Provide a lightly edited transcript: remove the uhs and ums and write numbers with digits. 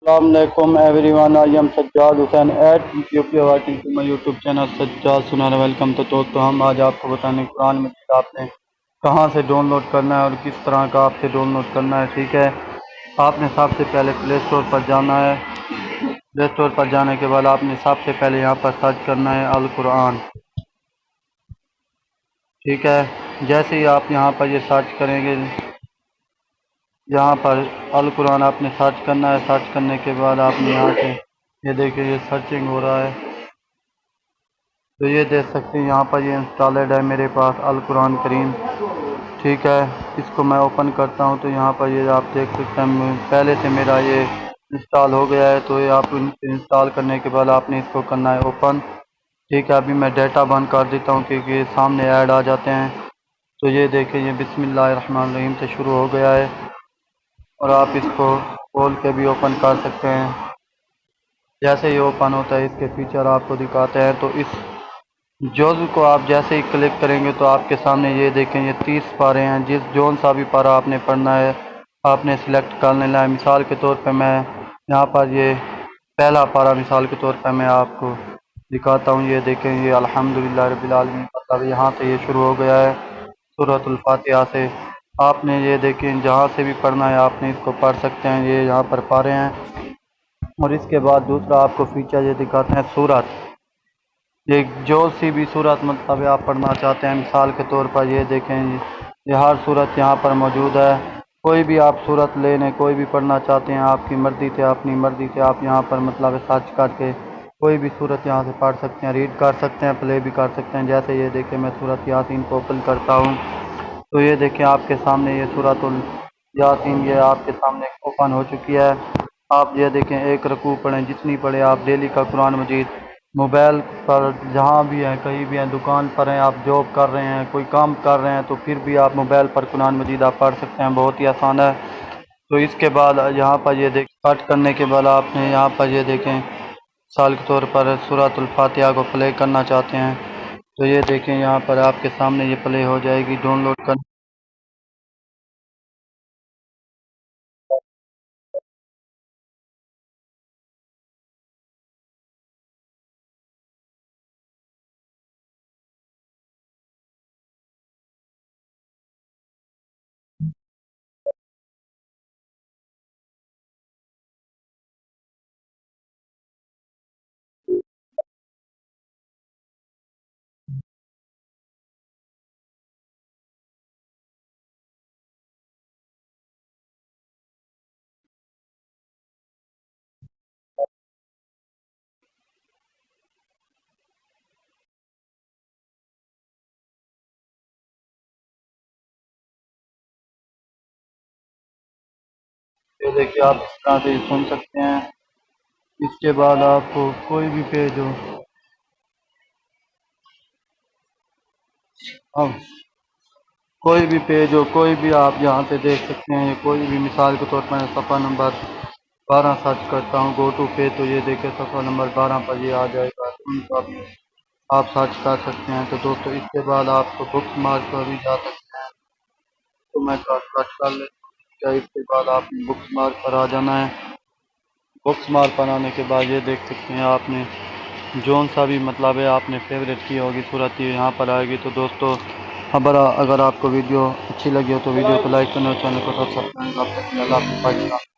السلام علیکم everyone, I am Sajjad Hussain at my YouTube channel Sajjad Sanara welcome. تو دوستو ہم آج آپ کو بتانے قرآن مجید آپ نے کہاں سے ڈاؤن لوڈ کرنا ہے اور کس طرح کا آپ سے ڈاؤن لوڈ کرنا ہے۔ ٹھیک ہے، آپ نے سب سے پہلے پلے اسٹور پر جانا ہے۔ پلے اسٹور پر جانے کے بعد آپ نے سب سے پہلے یہاں پر سرچ کرنا ہے القرآن۔ ٹھیک ہے، جیسے ہی آپ یہاں پر یہ سرچ کریں گے، یہاں پر القرآن آپ نے سرچ کرنا ہے۔ سرچ کرنے کے بعد آپ نے یہاں سے یہ دیکھیں، یہ سرچنگ ہو رہا ہے تو یہ دیکھ سکتے ہیں یہاں پر یہ انسٹالڈ ہے میرے پاس القرآن کریم۔ ٹھیک ہے، اس کو میں اوپن کرتا ہوں تو یہاں پر یہ آپ دیکھ سکتے ہیں پہلے سے میرا یہ انسٹال ہو گیا ہے۔ تو یہ آپ انسٹال کرنے کے بعد آپ نے اس کو کرنا ہے اوپن۔ ٹھیک ہے، ابھی میں ڈیٹا بند کر دیتا ہوں کیونکہ یہ سامنے ایڈ آ جاتے ہیں۔ تو یہ دیکھیں، یہ بسم اللہ الرحمن الرحیم سے شروع ہو گیا ہے اور آپ اس کو کھول کے بھی اوپن کر سکتے ہیں۔ جیسے یہ اوپن ہوتا ہے اس کے فیچر آپ کو دکھاتے ہیں۔ تو اس جزء کو آپ جیسے ہی کلک کریں گے تو آپ کے سامنے یہ دیکھیں، یہ 30 پارے ہیں۔ جون سا بھی پارا آپ نے پڑھنا ہے آپ نے سلیکٹ کر لینا ہے۔ مثال کے طور پہ میں یہاں پر یہ پہلا پارا مثال کے طور پہ میں آپ کو دکھاتا ہوں۔ یہ دیکھیں، یہ الحمدللہ رب العالمین، مطلب یہاں سے یہ شروع ہو گیا ہے سورۃ الفاتحہ سے۔ آپ نے یہ دیکھیں جہاں سے بھی پڑھنا ہے آپ نے اس کو پڑھ سکتے ہیں۔ یہ یہاں پر پارے ہیں اور اس کے بعد دوسرا آپ کو فیچر یہ دکھاتے ہیں سورت۔ یہ جو سی بھی صورت مطلب آپ پڑھنا چاہتے ہیں، مثال کے طور پر یہ دیکھیں، یہ ہر صورت یہاں پر موجود ہے۔ کوئی بھی آپ صورت لے لیں، کوئی بھی پڑھنا چاہتے ہیں آپ کی مرضی سے، اپنی مرضی سے آپ یہاں پر مطلب سرچ کر کے کوئی بھی صورت یہاں سے پڑھ سکتے ہیں، ریڈ کر سکتے ہیں، پلے بھی کر سکتے ہیں۔ جیسے یہ دیکھیں میں سورۃ یاسین کو اوپن کرتا ہوں تو یہ دیکھیں آپ کے سامنے یہ سورۃ یاسین یہ آپ کے سامنے اوپن ہو چکی ہے۔ آپ یہ دیکھیں ایک رکوع پڑھیں، جتنی پڑھیں آپ ڈیلی کا قرآن مجید، موبائل پر جہاں بھی ہیں، کہیں بھی ہیں، دکان پر ہیں، آپ جاب کر رہے ہیں، کوئی کام کر رہے ہیں تو پھر بھی آپ موبائل پر قرآن مجید آپ پڑھ سکتے ہیں، بہت ہی آسان ہے۔ تو اس کے بعد یہاں پر یہ دیکھ کٹ کرنے کے بعد آپ نے یہاں پر یہ دیکھیں مثال کے طور پر سورۃ الفاتحہ کو پلے کرنا چاہتے ہیں تو یہ دیکھیں یہاں پر آپ کے سامنے یہ پلے ہو جائے گی۔ ڈاؤن لوڈ کر یہ دیکھیے آپ اس طرح سے سن سکتے ہیں۔ اس کے بعد آپ کو کوئی بھی پیج ہو، اب کوئی بھی پیج ہو، کوئی بھی آپ یہاں سے دیکھ سکتے ہیں۔ کوئی بھی مثال کے طور پر صفحہ نمبر 12 سرچ کرتا ہوں گو ٹو پے تو یہ دیکھیں صفحہ نمبر 12 پر یہ آ جائے گا، ان کا بھی آپ سرچ کر سکتے ہیں۔ تو دوستو اس کے بعد آپ کو بکس مارک پر بھی جا سکتے ہیں تو میں سرچ کر لیتا ہوں۔ اس کے بعد آپ نے بکس مارک پر آ جانا ہے۔ بکس مارک پر آنے کے بعد یہ دیکھ سکتے ہیں آپ نے جون سا بھی مطلب ہے آپ نے فیوریٹ کی ہوگی صورت یہ یہاں پر آئے گی۔ تو دوستو اگر آپ کو ویڈیو اچھی لگی ہو تو ویڈیو کو لائک کرنا، چینل کو سبسکرائب کرنا۔ اللہ حافظ۔